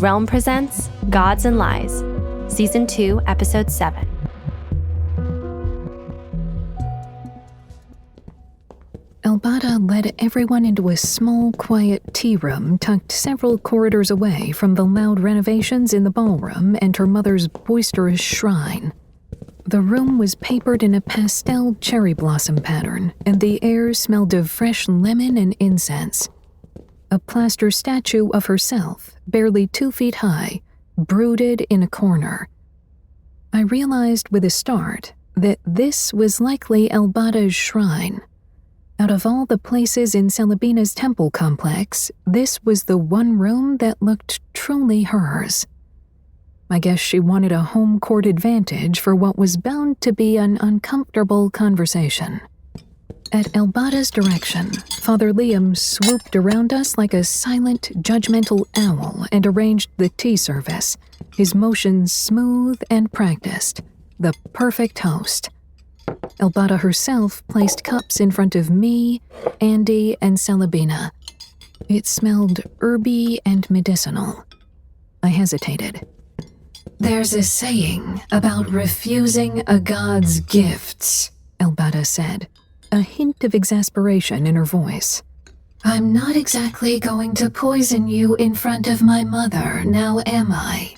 Realm presents Gods and Lies, Season 2, Episode 7. Elbada led everyone into a small, quiet tea room tucked several corridors away from the loud renovations in the ballroom and her mother's boisterous shrine. The room was papered in a pastel cherry blossom pattern, and the air smelled of fresh lemon and incense. A plaster statue of herself, barely 2 feet high, brooded in a corner. I realized with a start that this was likely Elbada's shrine. Out of all the places in Celebina's temple complex, this was the one room that looked truly hers. I guess she wanted a home court advantage for what was bound to be an uncomfortable conversation. At Elbada's direction, Father Liam swooped around us like a silent, judgmental owl and arranged the tea service, his motions smooth and practiced, the perfect host. Elbada herself placed cups in front of me, Andy, and Celebina. It smelled herby and medicinal. I hesitated. "There's a saying about refusing a god's gifts," Elbada said, a hint of exasperation in her voice. "I'm not exactly going to poison you in front of my mother, now am I?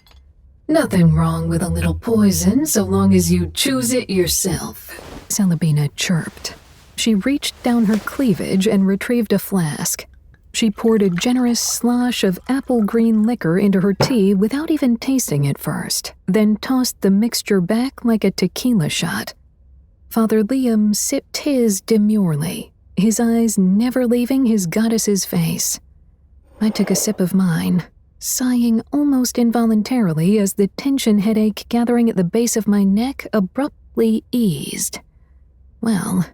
Nothing wrong with a little poison so long as you choose it yourself," Celebina chirped. She reached down her cleavage and retrieved a flask. She poured a generous slosh of apple green liquor into her tea without even tasting it first, then tossed the mixture back like a tequila shot. Father Liam sipped his demurely, his eyes never leaving his goddess's face. I took a sip of mine, sighing almost involuntarily as the tension headache gathering at the base of my neck abruptly eased. Well,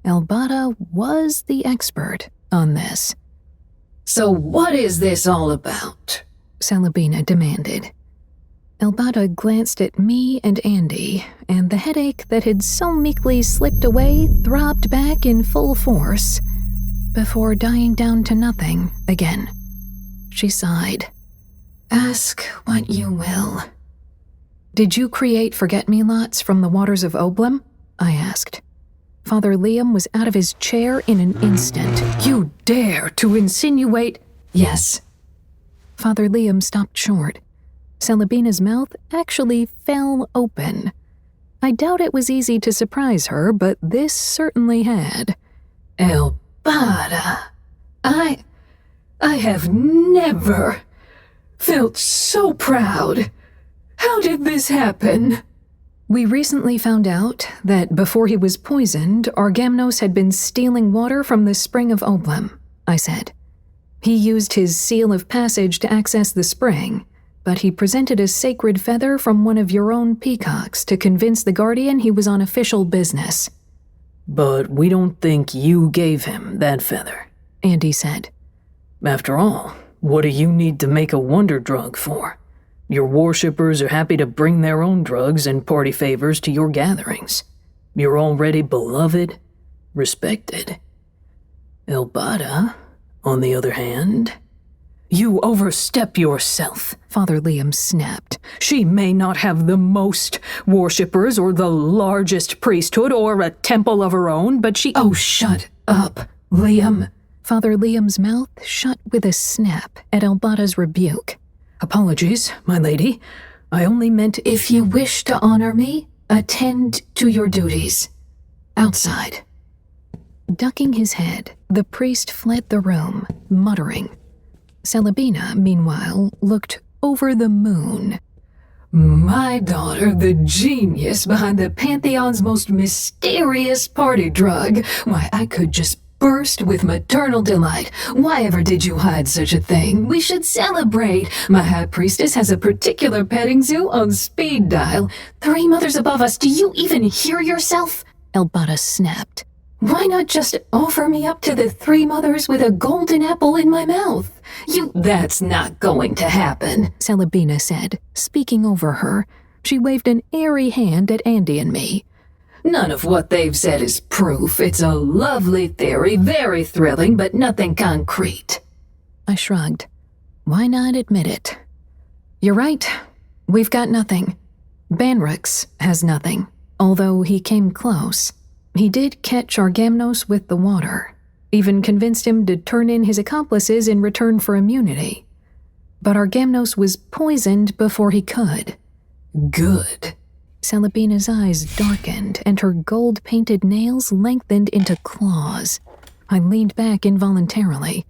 Elbada was the expert on this. "So what is this all about?" Celebina demanded. Elbada glanced at me and Andy, and the headache that had so meekly slipped away throbbed back in full force, before dying down to nothing again. She sighed. "Ask what you will." "Did you create forget-me-lots from the waters of Oblem?" I asked. Father Liam was out of his chair in an instant. "You dare to insinuate—" "Yes." Father Liam stopped short. Celebina's mouth actually fell open. I doubt it was easy to surprise her, but this certainly had. "Elbada, I have never felt so proud. How did this happen?" "We recently found out that before he was poisoned, Argamnos had been stealing water from the spring of Oblem," I said. "He used his seal of passage to access the spring, but he presented a sacred feather from one of your own peacocks to convince the Guardian he was on official business." "But we don't think you gave him that feather," Andy said. "After all, what do you need to make a wonder drug for? Your worshippers are happy to bring their own drugs and party favors to your gatherings. You're already beloved, respected. Elbada, on the other hand..." "You overstep yourself," Father Liam snapped. "She may not have the most worshippers or the largest priesthood or a temple of her own, but she—" "Oh, shut up, Liam." Father Liam's mouth shut with a snap at Elbada's rebuke. "Apologies, my lady. I only meant—" "If you wish to honor me, attend to your duties. Outside." Ducking his head, the priest fled the room, muttering. Celebina, meanwhile, looked over the moon. "My daughter, the genius behind the Pantheon's most mysterious party drug. Why, I could just burst with maternal delight. Why ever did you hide such a thing? We should celebrate. My high priestess has a particular petting zoo on speed dial. 3 mothers above us, do you even hear yourself?" Elbada snapped. "Why not just offer me up to the 3 mothers with a golden apple in my mouth? That's not going to happen," Celebina said, speaking over her. She waved an airy hand at Andy and me. "None of what they've said is proof. It's a lovely theory, very thrilling, but nothing concrete." I shrugged. Why not admit it? You're right. We've got nothing. Banrix has nothing, although he came close. He did catch Argamnos with the water, even convinced him to turn in his accomplices in return for immunity. But Argamnos was poisoned before he could. Good. Salabina's eyes darkened and her gold-painted nails lengthened into claws. I leaned back involuntarily.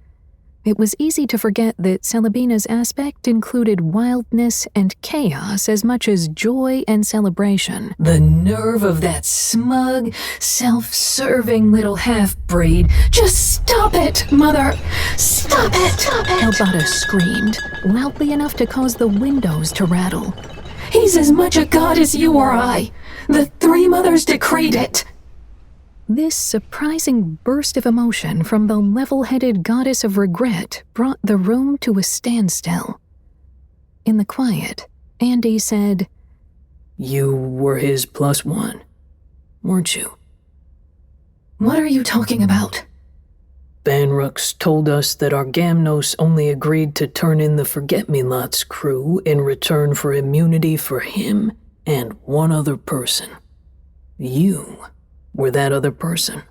It was easy to forget that Salabina's aspect included wildness and chaos as much as joy and celebration. The nerve of that smug, self-serving little half-breed. Just stop it, Mother! Stop it! Elbada screamed, loudly enough to cause the windows to rattle. He's as much a god as you or I. The Three Mothers decreed it. This surprising burst of emotion from the level-headed goddess of regret brought the room to a standstill. In the quiet, Andy said, "You were his +1, weren't you?" "What are you talking about?" "Banrux told us that Argamnos only agreed to turn in the Forget-Me-Lots crew in return for immunity for him and one other person. You were that other person."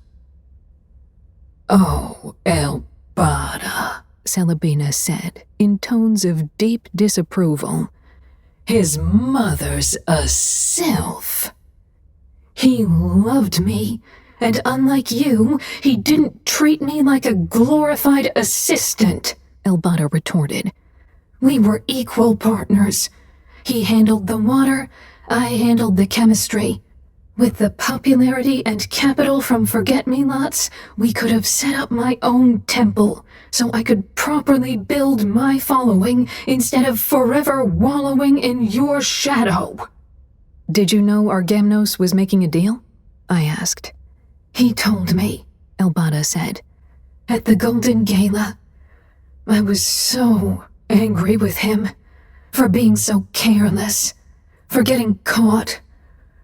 "Oh, Elbada," Salabina said, in tones of deep disapproval. "His mother's a sylph. He loved me, and unlike you, he didn't treat me like a glorified assistant," Elbada retorted. "We were equal partners. He handled the water, I handled the chemistry. With the popularity and capital from Forget-Me-Lots, we could have set up my own temple, so I could properly build my following instead of forever wallowing in your shadow." "Did you know Argamnos was making a deal?" I asked. "He told me," Elbada said. "At the Golden Gala. I was so angry with him, for being so careless, for getting caught,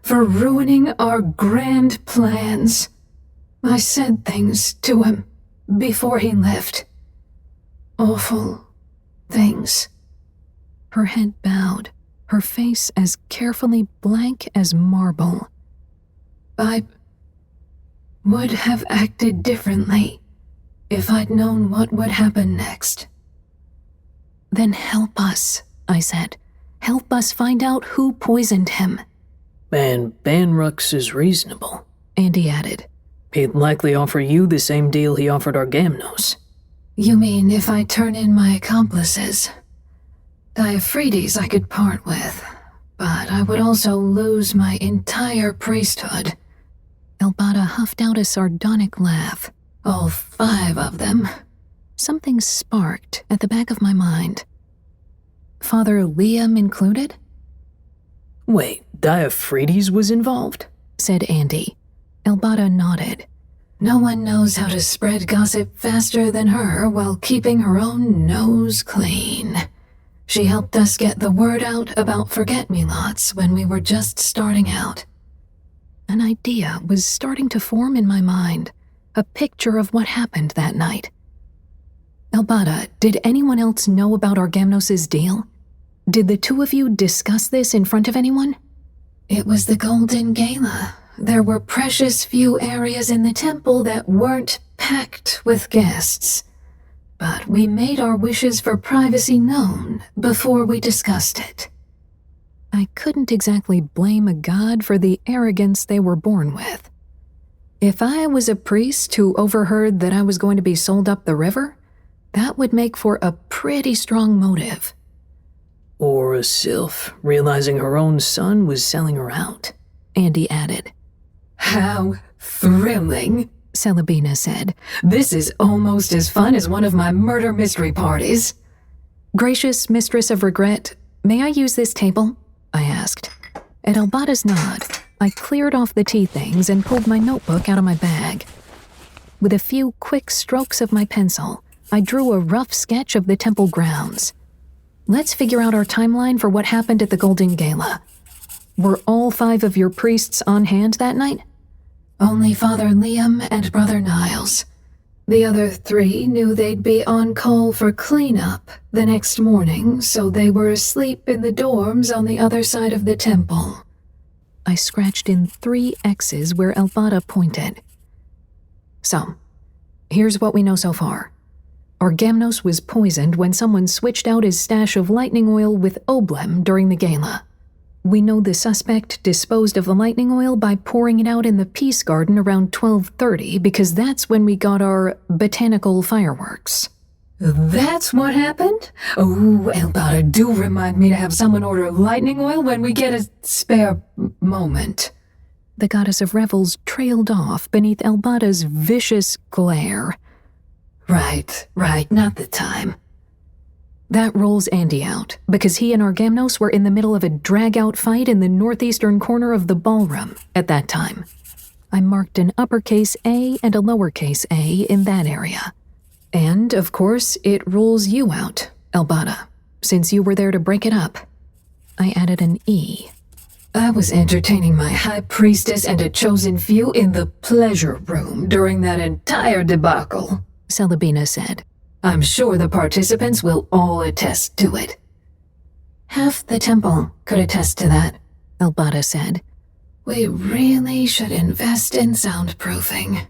for ruining our grand plans. I said things to him before he left. Awful things." Her head bowed, her face as carefully blank as marble. "I would have acted differently if I'd known what would happen next." "Then help us," I said. "Help us find out who poisoned him." "And Banrux is reasonable," Andy added. "He'd likely offer you the same deal he offered Argamnos." "You mean if I turn in my accomplices? Diaphrides I could part with, but I would also lose my entire priesthood." Elbada huffed out a sardonic laugh. "All 5 of them." Something sparked at the back of my mind. "Father Liam included?" "Wait, Diaphrides was involved?" said Andy. Elbada nodded. "No one knows how to spread gossip faster than her while keeping her own nose clean. She helped us get the word out about Forget-Me-Lots when we were just starting out." An idea was starting to form in my mind, a picture of what happened that night. "Elbada, did anyone else know about Argamnos' deal? Did the 2 of you discuss this in front of anyone?" "It was the Golden Gala. There were precious few areas in the temple that weren't packed with guests. But we made our wishes for privacy known before we discussed it." I couldn't exactly blame a god for the arrogance they were born with. If I was a priest who overheard that I was going to be sold up the river, that would make for a pretty strong motive. "Or a sylph realizing her own son was selling her out," Andy added. "How thrilling," Salabina said. "This is almost as fun as one of my murder mystery parties." "Gracious Mistress of Regret, may I use this table?" I asked. At Elbada's nod, I cleared off the tea things and pulled my notebook out of my bag. With a few quick strokes of my pencil, I drew a rough sketch of the temple grounds. Let's figure out our timeline for what happened at the Golden Gala. Were all 5 of your priests on hand that night? "Only Father Liam and Brother Niles. The other 3 knew they'd be on call for cleanup the next morning, so they were asleep in the dorms on the other side of the temple. I scratched in 3 X's where Elbada pointed. So, here's what we know so far. Argamnos was poisoned when someone switched out his stash of lightning oil with oblem during the gala. We know the suspect disposed of the lightning oil by pouring it out in the Peace Garden around 12:30 because that's when we got our botanical fireworks. That's what happened? Oh, Elbada, do remind me to have someone order lightning oil when we get a spare moment. The goddess of revels trailed off beneath Elbada's vicious glare. Right, not the time. That rolls Andy out, because he and Argamnos were in the middle of a drag-out fight in the northeastern corner of the ballroom at that time. I marked an uppercase A and a lowercase a in that area. And, of course, it rules you out, Elbada, since you were there to break it up. I added an E. I was entertaining my high priestess and a chosen few in the pleasure room during that entire debacle, Celebina said. I'm sure the participants will all attest to it. Half the temple could attest to that, Elbada said. We really should invest in soundproofing.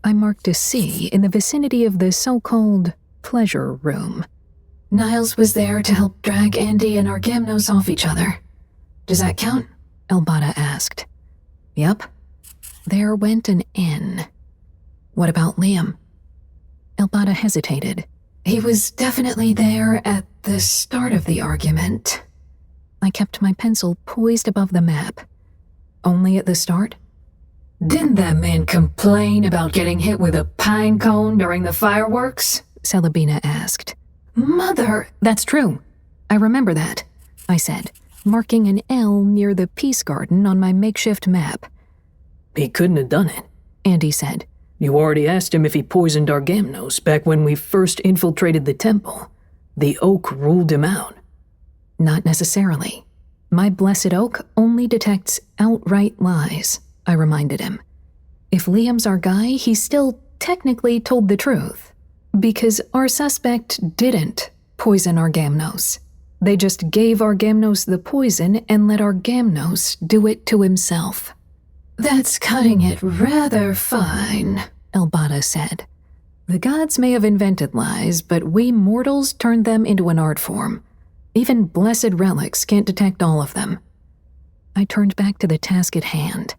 I marked a C in the vicinity of the so-called pleasure room. Niles was there to help drag Andy and Argamnos off each other. Does that count? Elbada asked. Yep. There went an N. What about Liam? Elbada hesitated. He was definitely there at the start of the argument. I kept my pencil poised above the map. Only at the start? Didn't that man complain about getting hit with a pine cone during the fireworks? Celebina asked. Mother, that's true. I remember that, I said, marking an L near the Peace Garden on my makeshift map. He couldn't have done it, Andy said. You already asked him if he poisoned Argamnos back when we first infiltrated the temple. The oak ruled him out. Not necessarily. My blessed oak only detects outright lies, I reminded him. If Liam's our guy, he still technically told the truth. Because our suspect didn't poison Argamnos. They just gave Argamnos the poison and let Argamnos do it to himself. That's cutting it rather fine, Elbada said. The gods may have invented lies, but we mortals turned them into an art form. Even blessed relics can't detect all of them. I turned back to the task at hand.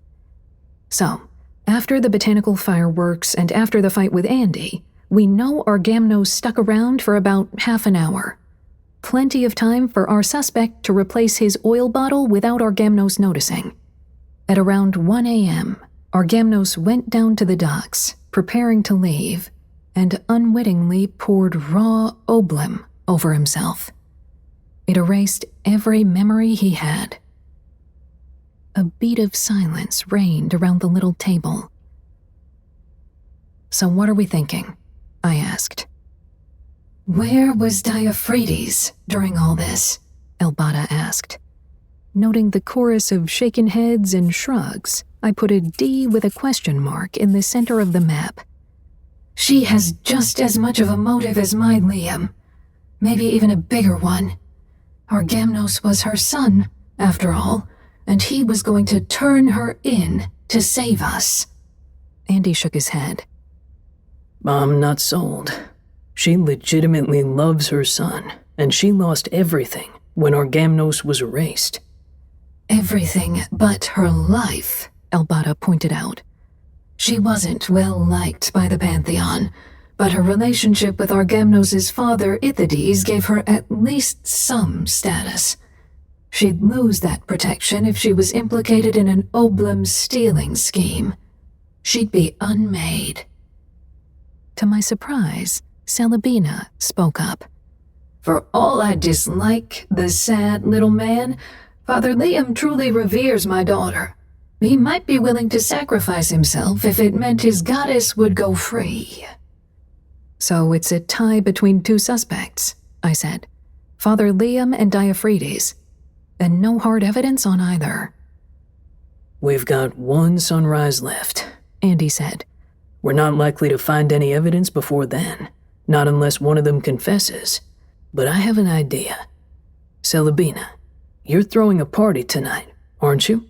So, after the botanical fireworks and after the fight with Andy, we know Argamnos stuck around for about half an hour. Plenty of time for our suspect to replace his oil bottle without Argamnos noticing. At around 1 a.m., Argamnos went down to the docks, preparing to leave, and unwittingly poured raw oblem over himself. It erased every memory he had. A beat of silence reigned around the little table. So what are we thinking? I asked. Where was Diaphragms during all this? Elbada asked. Noting the chorus of shaken heads and shrugs, I put a D with a question mark in the center of the map. She has just as much of a motive as my Liam. Maybe even a bigger one. Argamnos was her son, after all, and he was going to turn her in to save us. Andy shook his head. I'm not sold. She legitimately loves her son, and she lost everything when Argamnos was erased. Everything but her life, Elbada pointed out. She wasn't well liked by the Pantheon, but her relationship with Argamnos' father, Ithides, gave her at least some status. She'd lose that protection if she was implicated in an oblem stealing scheme. She'd be unmade. To my surprise, Celebina spoke up. For all I dislike the sad little man, Father Liam truly reveres my daughter. He might be willing to sacrifice himself if it meant his goddess would go free. So it's a tie between 2 suspects, I said. Father Liam and Diaphragms. And no hard evidence on either. We've got one sunrise left, Andy said. We're not likely to find any evidence before then, not unless one of them confesses. But I have an idea. Celebina, you're throwing a party tonight, aren't you?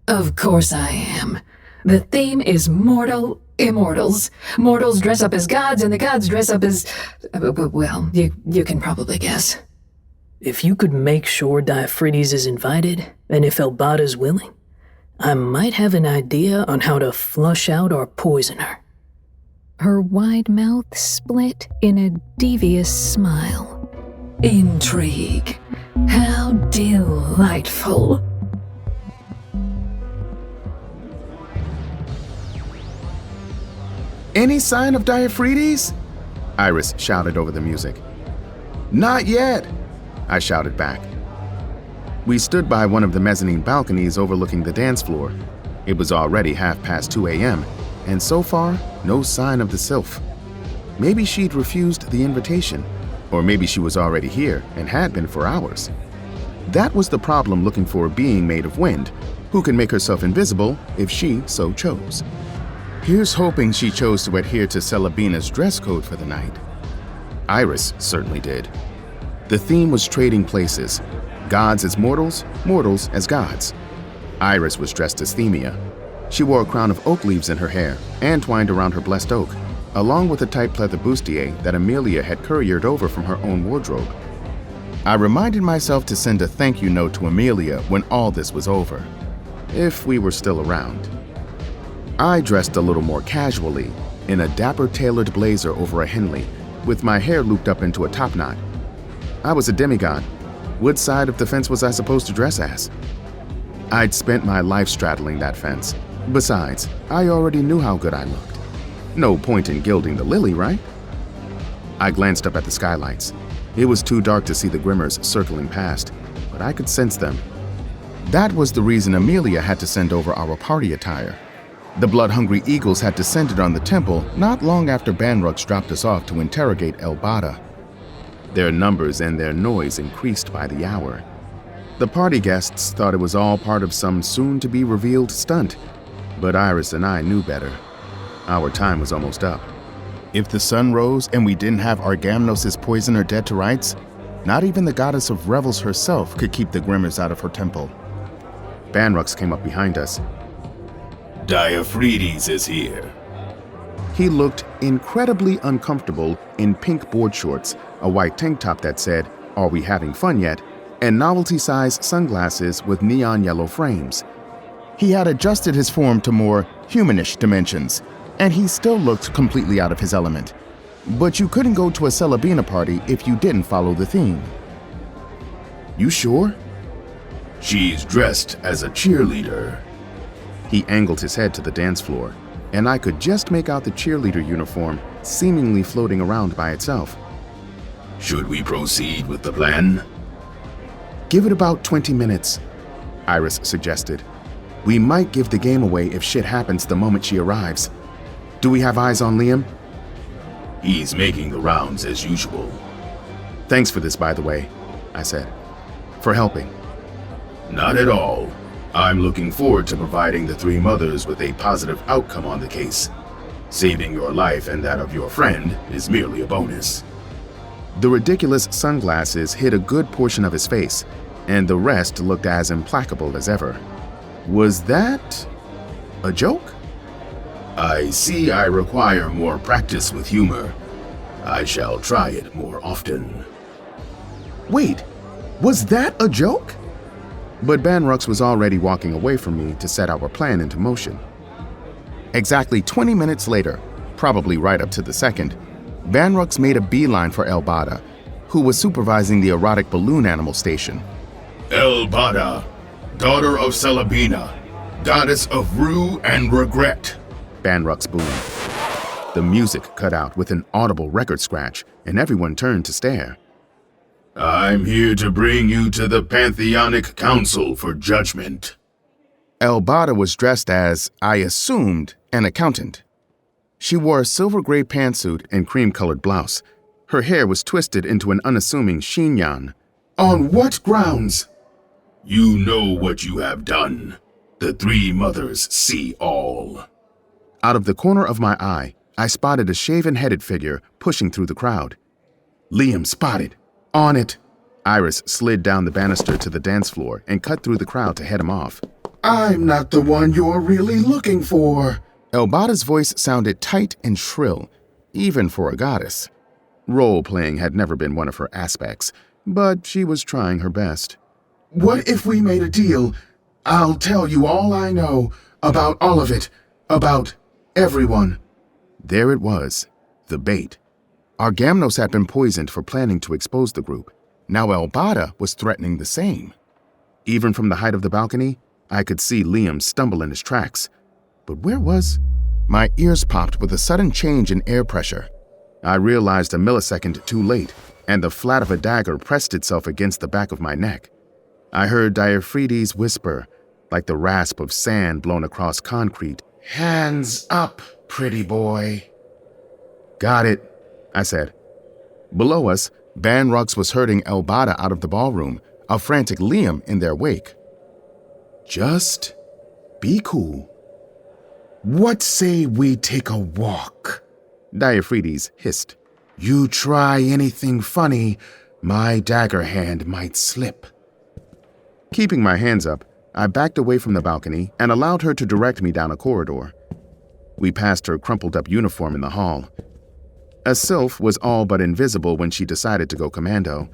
Of course I am. The theme is mortal immortals. Mortals dress up as gods, and the gods dress up as... well, you can probably guess. If you could make sure Diaphragtes is invited, and if Elbada's willing, I might have an idea on how to flush out our poisoner. Her wide mouth split in a devious smile. Intrigue. How delightful. Any sign of Diaphragtes? Iris shouted over the music. Not yet, I shouted back. We stood by one of the mezzanine balconies overlooking the dance floor. It was already 2:30 a.m., and so far, no sign of the sylph. Maybe she'd refused the invitation, or maybe she was already here and had been for hours. That was the problem looking for a being made of wind, who can make herself invisible if she so chose. Here's hoping she chose to adhere to Celebina's dress code for the night. Iris certainly did. The theme was trading places. Gods as mortals, mortals as gods. Iris was dressed as Themia. She wore a crown of oak leaves in her hair and twined around her blessed oak, along with a tight pleather bustier that Amelia had couriered over from her own wardrobe. I reminded myself to send a thank you note to Amelia when all this was over, if we were still around. I dressed a little more casually, in a dapper tailored blazer over a Henley, with my hair looped up into a topknot. I was a demigod. Which side of the fence was I supposed to dress as? I'd spent my life straddling that fence. Besides, I already knew how good I looked. No point in gilding the lily, right? I glanced up at the skylights. It was too dark to see the Grimmers circling past, but I could sense them. That was the reason Amelia had to send over our party attire. The blood-hungry eagles had descended on the temple not long after Banrux dropped us off to interrogate Elbada. Their numbers and their noise increased by the hour. The party guests thought it was all part of some soon-to-be-revealed stunt, but Iris and I knew better. Our time was almost up. If the sun rose and we didn't have Argamnos' poisoner dead to rights, not even the goddess of revels herself could keep the Grimmers out of her temple. Banrux came up behind us. Diaphragtes is here. He looked incredibly uncomfortable in pink board shorts, a white tank top that said, "Are we having fun yet?" and novelty-sized sunglasses with neon yellow frames. He had adjusted his form to more humanish dimensions, and he still looked completely out of his element. But you couldn't go to a Celebina party if you didn't follow the theme. You sure? She's dressed as a cheerleader. He angled his head to the dance floor, and I could just make out the cheerleader uniform seemingly floating around by itself. Should we proceed with the plan? Give it about 20 minutes, Iris suggested. We might give the game away if shit happens the moment she arrives. Do we have eyes on Liam? He's making the rounds as usual. Thanks for this, by the way, I said. For helping. Not at all. I'm looking forward to providing the three mothers with a positive outcome on the case. Saving your life and that of your friend is merely a bonus. The ridiculous sunglasses hid a good portion of his face, and the rest looked as implacable as ever. Was that a joke? I see I require more practice with humor. I shall try it more often. Wait, was that a joke? But Banrux was already walking away from me to set our plan into motion. Exactly 20 minutes later, probably right up to the second, Banrux made a beeline for Elbada, who was supervising the erotic balloon animal station. Elbada, daughter of Celebina, goddess of rue and regret, Banrux boomed. The music cut out with an audible record scratch, and everyone turned to stare. I'm here to bring you to the Pantheonic Council for judgment. Elbada was dressed as, I assumed, an accountant. She wore a silver-gray pantsuit and cream-colored blouse. Her hair was twisted into an unassuming chignon. On what grounds? You know what you have done. The three mothers see all. Out of the corner of my eye, I spotted a shaven-headed figure pushing through the crowd. Liam spotted. On it. Iris slid down the banister to the dance floor and cut through the crowd to head him off. I'm not the one you're really looking for. Elbada's voice sounded tight and shrill, even for a goddess. Role-playing had never been one of her aspects, but she was trying her best. What if we made a deal? I'll tell you all I know about all of it, about everyone. There it was, the bait. Our Gamnos had been poisoned for planning to expose the group. Now Elbada was threatening the same. Even from the height of the balcony, I could see Liam stumble in his tracks. But where was? My ears popped with a sudden change in air pressure. I realized a millisecond too late, and the flat of a dagger pressed itself against the back of my neck. I heard Diaphragtes whisper, like the rasp of sand blown across concrete. Hands up, pretty boy. Got it, I said. Below us, Banrux was herding Elbada out of the ballroom, a frantic Liam in their wake. Just be cool. What say we take a walk? Diaphragtes hissed. You try anything funny, my dagger hand might slip. Keeping my hands up, I backed away from the balcony and allowed her to direct me down a corridor. We passed her crumpled-up uniform in the hall. A sylph was all but invisible when she decided to go commando.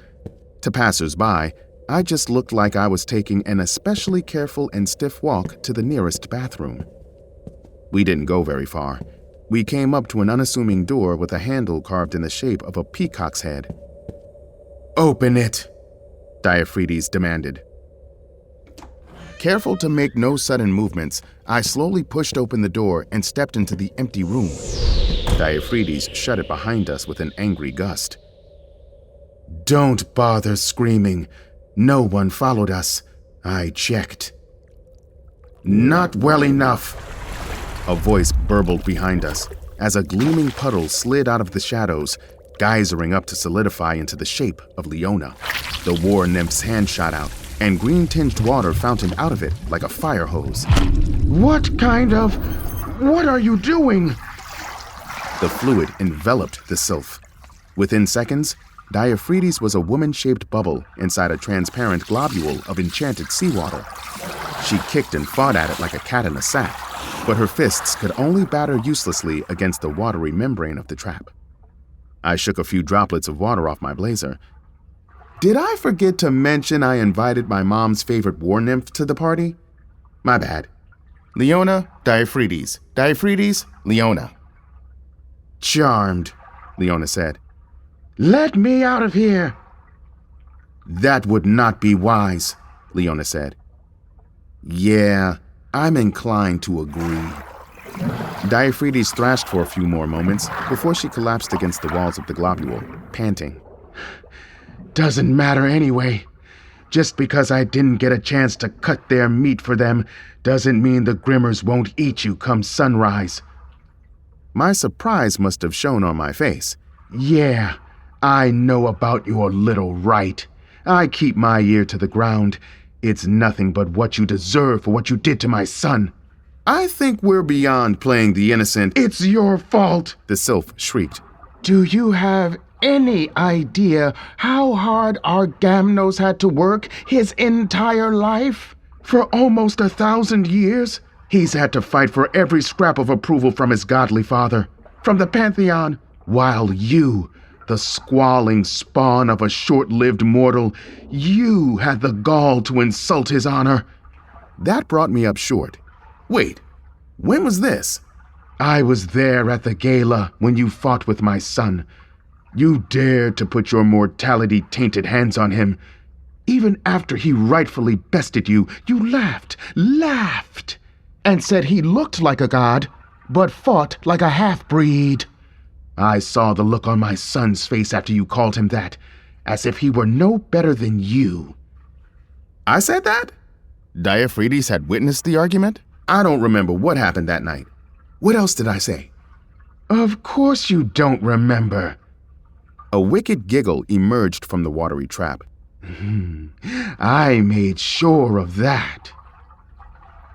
To passers-by, I just looked like I was taking an especially careful and stiff walk to the nearest bathroom. We didn't go very far. We came up to an unassuming door with a handle carved in the shape of a peacock's head. Open it, Diaphragtes demanded. Careful to make no sudden movements, I slowly pushed open the door and stepped into the empty room. Diaphragtes shut it behind us with an angry gust. Don't bother screaming. No one followed us. I checked. Not well enough. A voice burbled behind us as a gleaming puddle slid out of the shadows, geysering up to solidify into the shape of Leona. The war nymph's hand shot out, and green-tinged water fountained out of it like a fire hose. What are you doing? The fluid enveloped the sylph. Within seconds, Diaphragtes was a woman-shaped bubble inside a transparent globule of enchanted seawater. She kicked and fought at it like a cat in a sack, but her fists could only batter uselessly against the watery membrane of the trap. I shook a few droplets of water off my blazer. Did I forget to mention I invited my mom's favorite war nymph to the party? My bad. Leona, Diaphragtes. Diaphragtes, Leona. Charmed, Leona said. Let me out of here. That would not be wise, Leona said. Yeah, I'm inclined to agree. Diaphragtes thrashed for a few more moments before she collapsed against the walls of the globule, panting. Doesn't matter anyway. Just because I didn't get a chance to cut their meat for them doesn't mean the Grimmers won't eat you come sunrise. My surprise must have shown on my face. Yeah, I know about your little right. I keep my ear to the ground. It's nothing but what you deserve for what you did to my son. I think we're beyond playing the innocent. It's your fault, the sylph shrieked. Do you have any idea how hard our Gamnos had to work his entire life? For almost 1,000 years, he's had to fight for every scrap of approval from his godly father, from the Pantheon, while you, the squalling spawn of a short-lived mortal, you had the gall to insult his honor. That brought me up short. Wait, when was this? I was there at the gala when you fought with my son. You dared to put your mortality-tainted hands on him. Even after he rightfully bested you, you laughed, and said he looked like a god, but fought like a half-breed. I saw the look on my son's face after you called him that, as if he were no better than you. I said that? Diaphragtes had witnessed the argument? I don't remember what happened that night. What else did I say? Of course you don't remember. A wicked giggle emerged from the watery trap. I made sure of that.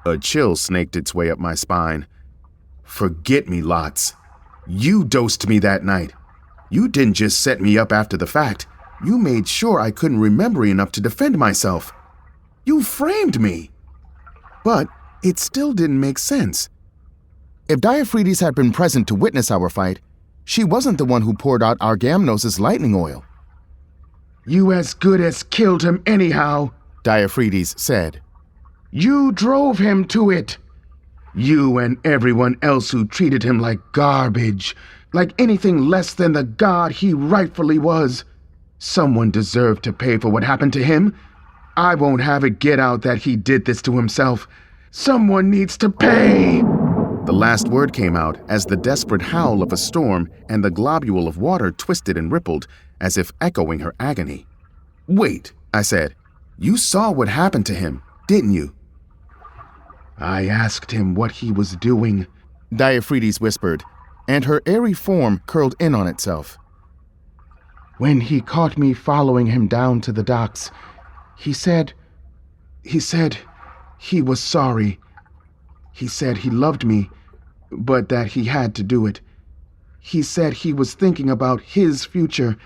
A chill snaked its way up my spine. Forget-me-lots. You dosed me that night. You didn't just set me up after the fact. You made sure I couldn't remember enough to defend myself. You framed me. But it still didn't make sense. If Diaphragms had been present to witness our fight, she wasn't the one who poured out Argamnos' lightning oil. You as good as killed him anyhow, Diaphragms said. You drove him to it. You and everyone else who treated him like garbage, like anything less than the god he rightfully was. Someone deserved to pay for what happened to him. I won't have it get out that he did this to himself. Someone needs to pay. The last word came out as the desperate howl of a storm and the globule of water twisted and rippled as if echoing her agony. Wait, I said. You saw what happened to him, didn't you? I asked him what he was doing, Diaphragms whispered, and her airy form curled in on itself. When he caught me following him down to the docks, he said he was sorry. He said he loved me, but that he had to do it. He said he was thinking about his future,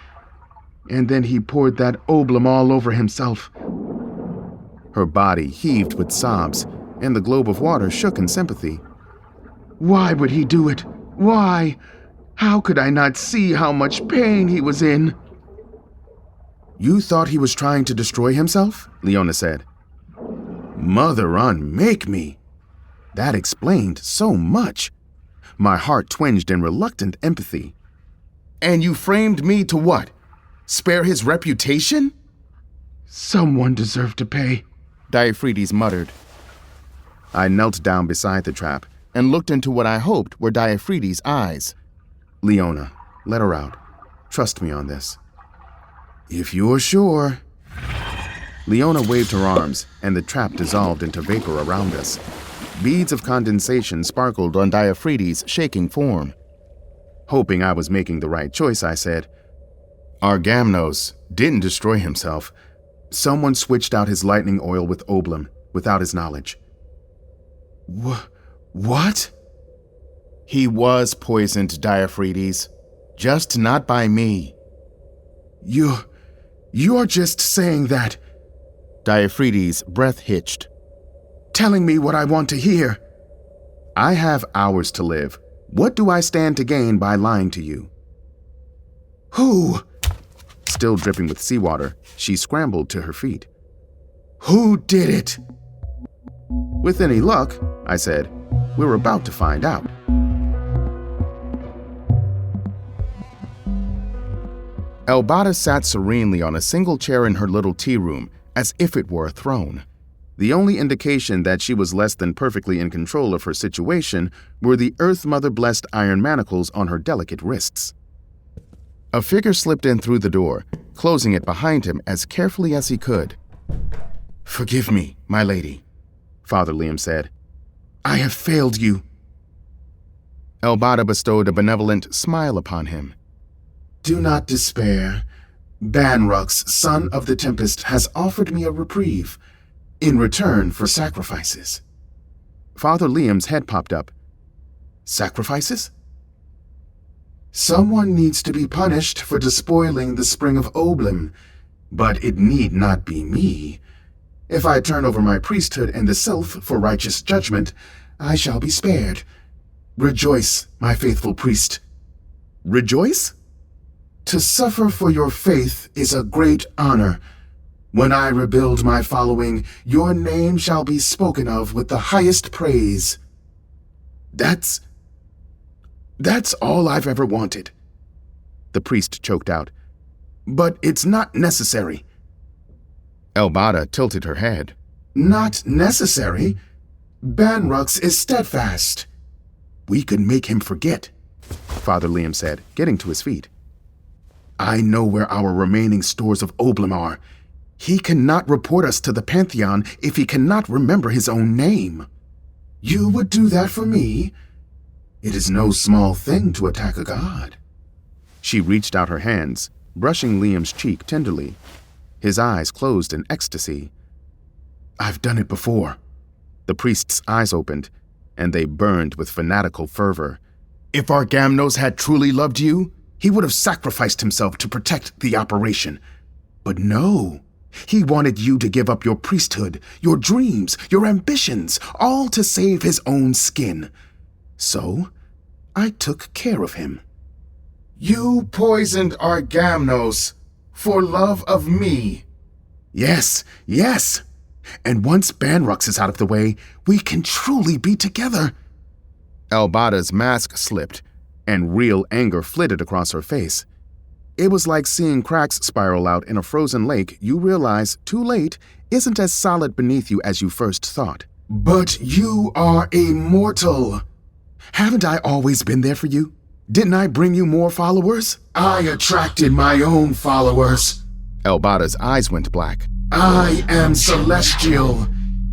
and then he poured that oblum all over himself. Her body heaved with sobs, and the globe of water shook in sympathy. Why would he do it? Why? How could I not see how much pain he was in? You thought he was trying to destroy himself? Leona said. Mother unmake me. That explained so much. My heart twinged in reluctant empathy. And you framed me to what? Spare his reputation? Someone deserved to pay, Diaphragms muttered. I knelt down beside the trap and looked into what I hoped were Diaphragms' eyes. Leona, let her out. Trust me on this. If you're sure. Leona waved her arms, and the trap dissolved into vapor around us. Beads of condensation sparkled on Diaphragms' shaking form. Hoping I was making the right choice, I said, Argamnos didn't destroy himself. Someone switched out his lightning oil with oblum without his knowledge. What? He was poisoned, Diaphragms. Just not by me. You're just saying that. Diaphragms' breath hitched. Telling me what I want to hear. I have hours to live. What do I stand to gain by lying to you? Who? Still dripping with seawater, she scrambled to her feet. Who did it? With any luck, I said, we're about to find out. Elbada sat serenely on a single chair in her little tea room, as if it were a throne. The only indication that she was less than perfectly in control of her situation were the Earth Mother-blessed iron manacles on her delicate wrists. A figure slipped in through the door, closing it behind him as carefully as he could. Forgive me, my lady, Father Liam said. I have failed you. Elbada bestowed a benevolent smile upon him. Do not despair. Banrux, son of the Tempest, has offered me a reprieve in return for sacrifices. Father Liam's head popped up. Sacrifices? Someone needs to be punished for despoiling the spring of Oblum, but it need not be me. If I turn over my priesthood and the Sylph for righteous judgment, I shall be spared. Rejoice, my faithful priest. Rejoice? To suffer for your faith is a great honor. When I rebuild my following, your name shall be spoken of with the highest praise. That's all I've ever wanted. The priest choked out. But it's not necessary. Elbada tilted her head. Not necessary? Banrux is steadfast. We could make him forget, Father Liam said, getting to his feet. I know where our remaining stores of oblum are. He cannot report us to the Pantheon if he cannot remember his own name. You would do that for me? It is no small thing to attack a god. She reached out her hands, brushing Liam's cheek tenderly. His eyes closed in ecstasy. I've done it before. The priest's eyes opened, and they burned with fanatical fervor. If Argamnos had truly loved you, he would have sacrificed himself to protect the operation. But no, he wanted you to give up your priesthood, your dreams, your ambitions, all to save his own skin. So, I took care of him. You poisoned Argamnos for love of me. Yes, yes. And once Banrux is out of the way, we can truly be together. Elbada's mask slipped, and real anger flitted across her face. It was like seeing cracks spiral out in a frozen lake you realize, too late, isn't as solid beneath you as you first thought. But you are a mortal. Haven't I always been there for you? Didn't I bring you more followers? I attracted my own followers. Elbada's eyes went black. I am celestial.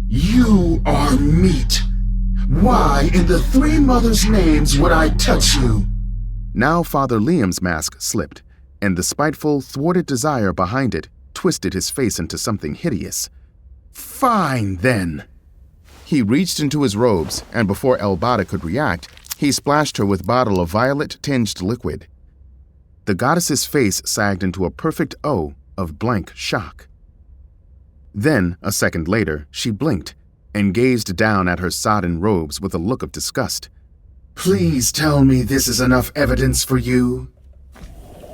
You are meat. Why in the Three Mothers' names would I touch you? Now Father Liam's mask slipped, and the spiteful, thwarted desire behind it twisted his face into something hideous. Fine, then. He reached into his robes, and before Elbada could react, he splashed her with a bottle of violet-tinged liquid. The goddess's face sagged into a perfect O of blank shock. Then, a second later, she blinked and gazed down at her sodden robes with a look of disgust. Please tell me this is enough evidence for you.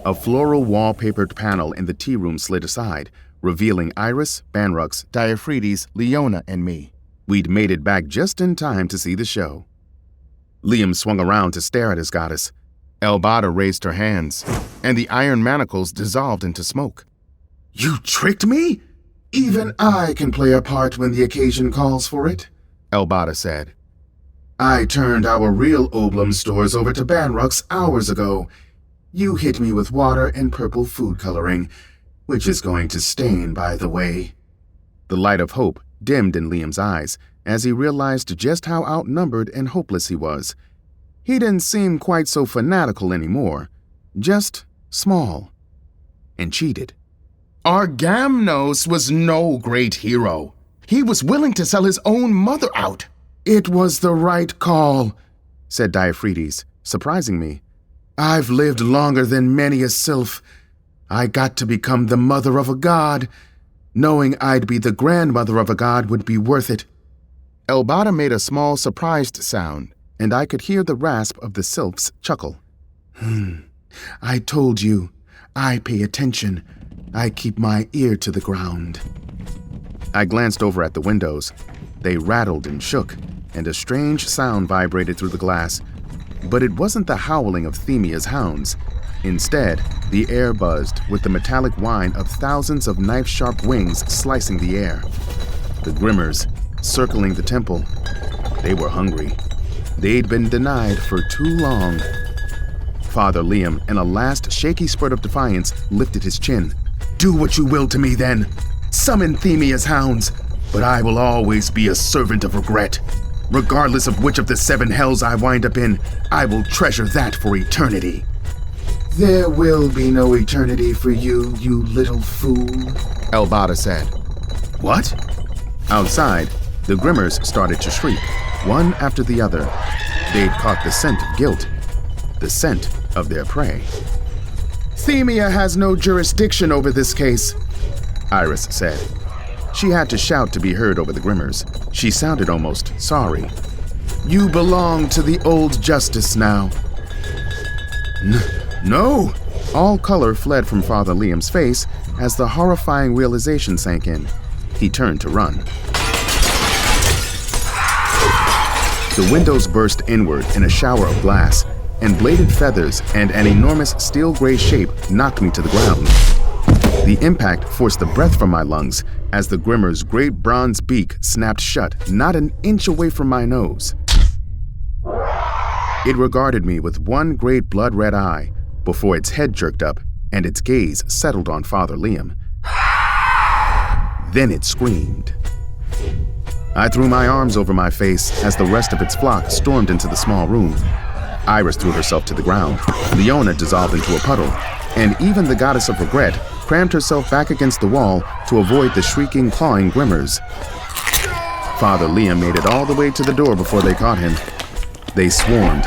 A floral wallpapered panel in the tea room slid aside, revealing Iris, Banrux, Diaphragmes, Leona, and me. We'd made it back just in time to see the show. Liam swung around to stare at his goddess. Elbada raised her hands, and the iron manacles dissolved into smoke. You tricked me? Even I can play a part when the occasion calls for it, Elbada said. I turned our real Oblum stores over to Banrux hours ago. You hit me with water and purple food coloring, which is going to stain, by the way. The light of hope dimmed in Liam's eyes as he realized just how outnumbered and hopeless he was. He didn't seem quite so fanatical anymore, just small and cheated. Argamnos was no great hero. He was willing to sell his own mother out. It was the right call, said Diaphragmes, surprising me. I've lived longer than many a sylph. I got to become the mother of a god. Knowing I'd be the grandmother of a god would be worth it. Elbada made a small, surprised sound, and I could hear the rasp of the sylph's chuckle. I told you, I pay attention. I keep my ear to the ground. I glanced over at the windows. They rattled and shook, and a strange sound vibrated through the glass. But it wasn't the howling of Themia's hounds. Instead, the air buzzed with the metallic whine of thousands of knife-sharp wings slicing the air. The Grimmers, circling the temple. They were hungry. They'd been denied for too long. Father Liam, in a last shaky spurt of defiance, lifted his chin. Do what you will to me, then. Summon Themia's hounds, but I will always be a servant of regret. Regardless of which of the 7 hells I wind up in, I will treasure that for eternity. There will be no eternity for you, you little fool, Elbada said. What? Outside, the Grimmers started to shriek, one after the other. They'd caught the scent of guilt, the scent of their prey. Themia has no jurisdiction over this case, Iris said. She had to shout to be heard over the Grimmers. She sounded almost sorry. You belong to the old justice now. No! All color fled from Father Liam's face as the horrifying realization sank in. He turned to run. The windows burst inward in a shower of glass, and bladed feathers and an enormous steel-gray shape knocked me to the ground. The impact forced the breath from my lungs as the Grimmer's great bronze beak snapped shut not an inch away from my nose. It regarded me with one great blood-red eye before its head jerked up and its gaze settled on Father Liam. Then it screamed. I threw my arms over my face as the rest of its flock stormed into the small room. Iris threw herself to the ground, Leona dissolved into a puddle, and even the goddess of regret crammed herself back against the wall to avoid the shrieking, clawing Grimmers. Father Liam made it all the way to the door before they caught him. They swarmed,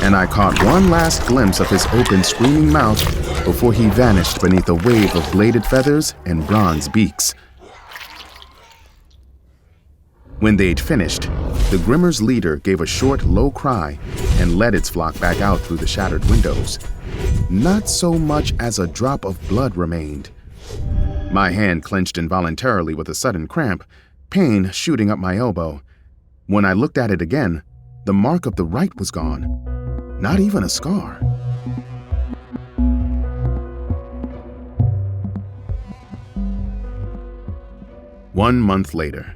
and I caught one last glimpse of his open, screaming mouth before he vanished beneath a wave of bladed feathers and bronze beaks. When they'd finished, the Grimmers' leader gave a short, low cry and led its flock back out through the shattered windows. Not so much as a drop of blood remained. My hand clenched involuntarily with a sudden cramp, pain shooting up my elbow. When I looked at it again, the mark of the right was gone. Not even a scar. One month later.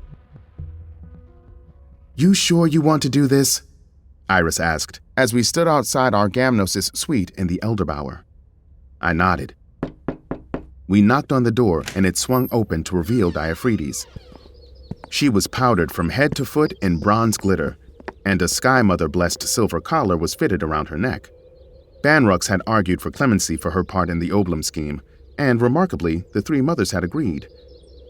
"You sure you want to do this?" Iris asked as we stood outside Argamnos' suite in the Elder Bower. I nodded. We knocked on the door and it swung open to reveal Diaphragtes. She was powdered from head to foot in bronze glitter, and a Sky Mother-blessed silver collar was fitted around her neck. Banrux had argued for clemency for her part in the Oblum scheme, and remarkably, the three mothers had agreed.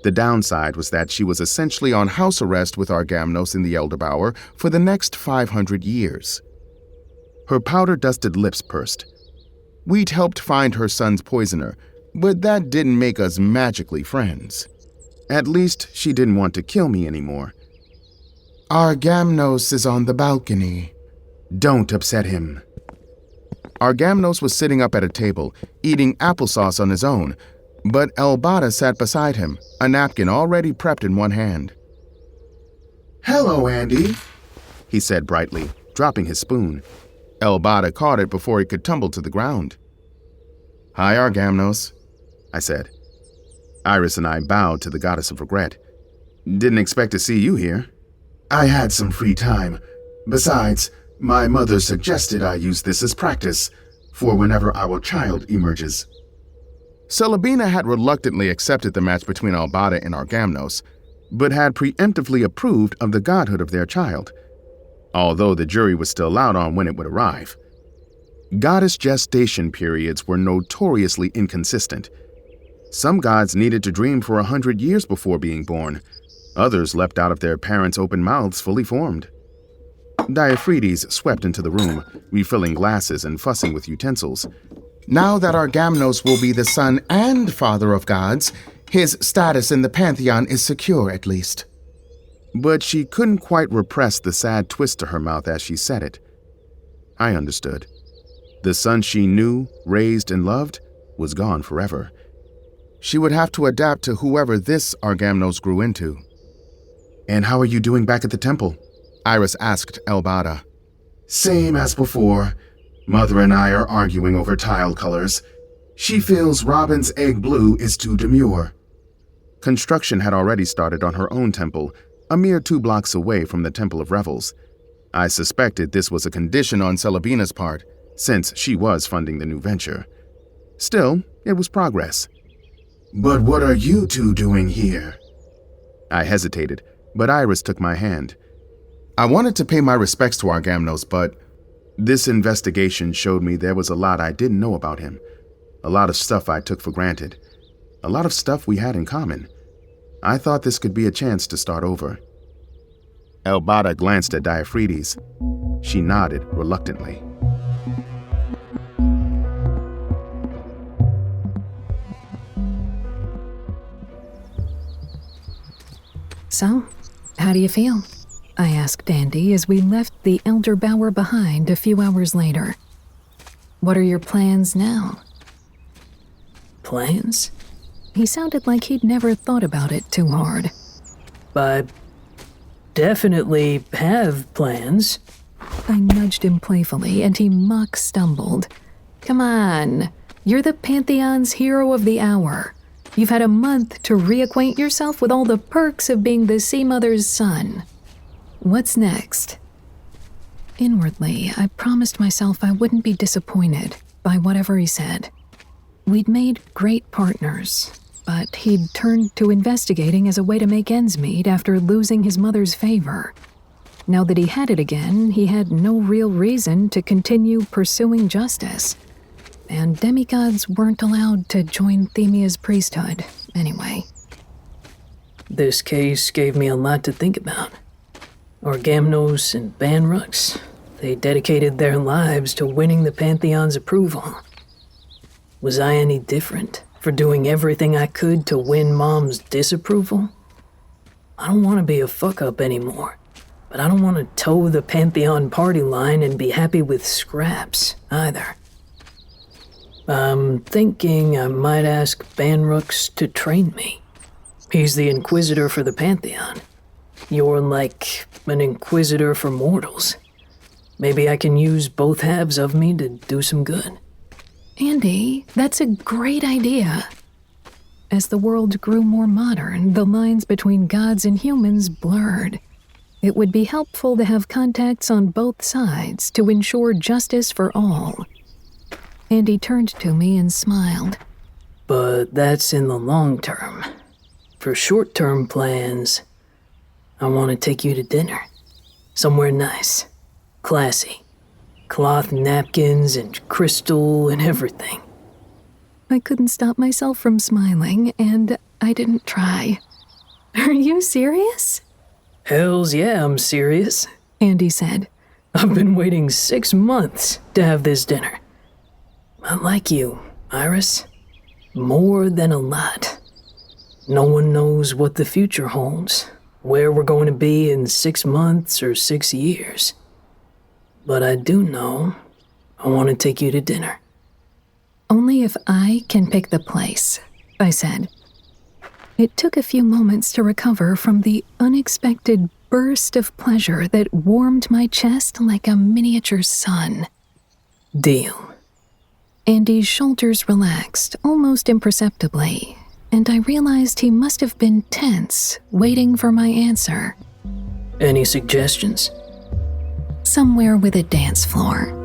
The downside was that she was essentially on house arrest with Argamnos in the Elder Bower for the next 500 years. Her powder-dusted lips pursed. We'd helped find her son's poisoner, but that didn't make us magically friends. At least she didn't want to kill me anymore. "Argamnos is on the balcony. Don't upset him." Argamnos was sitting up at a table, eating applesauce on his own, but Elbada sat beside him, a napkin already prepped in one hand. "Hello, Andy," he said brightly, dropping his spoon. Elbada caught it before it could tumble to the ground. "Hi, Argamnos," I said. Iris and I bowed to the goddess of regret. "Didn't expect to see you here." "I had some free time. Besides, my mother suggested I use this as practice for whenever our child emerges." Celebina had reluctantly accepted the match between Elbada and Argamnos, but had preemptively approved of the godhood of their child, although the jury was still out on when it would arrive. Goddess gestation periods were notoriously inconsistent. Some gods needed to dream for 100 years before being born. Others leapt out of their parents' open mouths fully formed. Diaphragtes swept into the room, refilling glasses and fussing with utensils. "Now that Argamnos will be the son and father of gods, his status in the pantheon is secure at least." But she couldn't quite repress the sad twist to her mouth as she said it. I understood. The son she knew, raised, and loved was gone forever. She would have to adapt to whoever this Argamnos grew into. "And how are you doing back at the temple?" Iris asked Elbada. "Same as before. Mother and I are arguing over tile colors. She feels Robin's egg blue is too demure." Construction had already started on her own temple, a mere 2 blocks away from the Temple of Revels. I suspected this was a condition on Celebina's part, since she was funding the new venture. Still, it was progress. "But what are you two doing here?" I hesitated, but Iris took my hand. "I wanted to pay my respects to Argamnos, but this investigation showed me there was a lot I didn't know about him. A lot of stuff I took for granted. A lot of stuff we had in common. I thought this could be a chance to start over." Elbada glanced at Diaphragtes. She nodded reluctantly. "So, how do you feel?" I asked Andy as we left the Elder Bower behind a few hours later. "What are your plans now?" Plans? He sounded like he'd never thought about it too hard. I definitely have plans. I nudged him playfully, and he mock stumbled. "Come on, you're the Pantheon's hero of the hour. You've had a month to reacquaint yourself with all the perks of being the Sea Mother's son. What's next?" Inwardly, I promised myself I wouldn't be disappointed by whatever he said. We'd made great partners, but he'd turned to investigating as a way to make ends meet after losing his mother's favor. Now that he had it again, he had no real reason to continue pursuing justice. And demigods weren't allowed to join Themia's priesthood, anyway. This case gave me a lot to think about. Orgamnos and Banrux, they dedicated their lives to winning the Pantheon's approval. Was I any different for doing everything I could to win Mom's disapproval? I don't want to be a fuck-up anymore, but I don't want to toe the Pantheon party line and be happy with scraps, either. I'm thinking I might ask Banrux to train me. He's the Inquisitor for the Pantheon. You're like an Inquisitor for mortals. Maybe I can use both halves of me to do some good. Andy, that's a great idea. As the world grew more modern, the lines between gods and humans blurred. It would be helpful to have contacts on both sides to ensure justice for all. Andy turned to me and smiled. But that's in the long term. For short-term plans, I want to take you to dinner. Somewhere nice, classy. Cloth napkins and crystal and everything. I couldn't stop myself from smiling, and I didn't try. Are you serious? Hells yeah, I'm serious, Andy said. I've been waiting 6 months to have this dinner. I like you, Iris. More than a lot. No one knows what the future holds, where we're going to be in 6 months or 6 years. But I do know I want to take you to dinner. Only if I can pick the place, I said. It took a few moments to recover from the unexpected burst of pleasure that warmed my chest like a miniature sun. Deal. Andy's shoulders relaxed almost imperceptibly, and I realized he must have been tense, waiting for my answer. Any suggestions? Somewhere with a dance floor.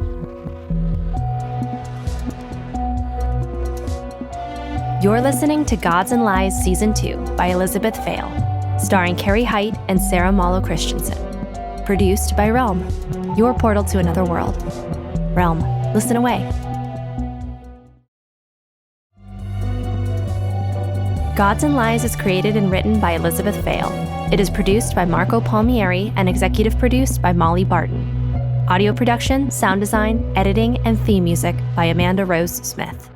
You're listening to Gods and Lies Season 2 by Elizabeth Vail, starring Carrie Height and Sarah Malo Christensen. Produced by Realm, your portal to another world. Realm, listen away. Gods and Lies is created and written by Elizabeth Vail. It is produced by Marco Palmieri and executive produced by Molly Barton. Audio production, sound design, editing, and theme music by Amanda Rose Smith.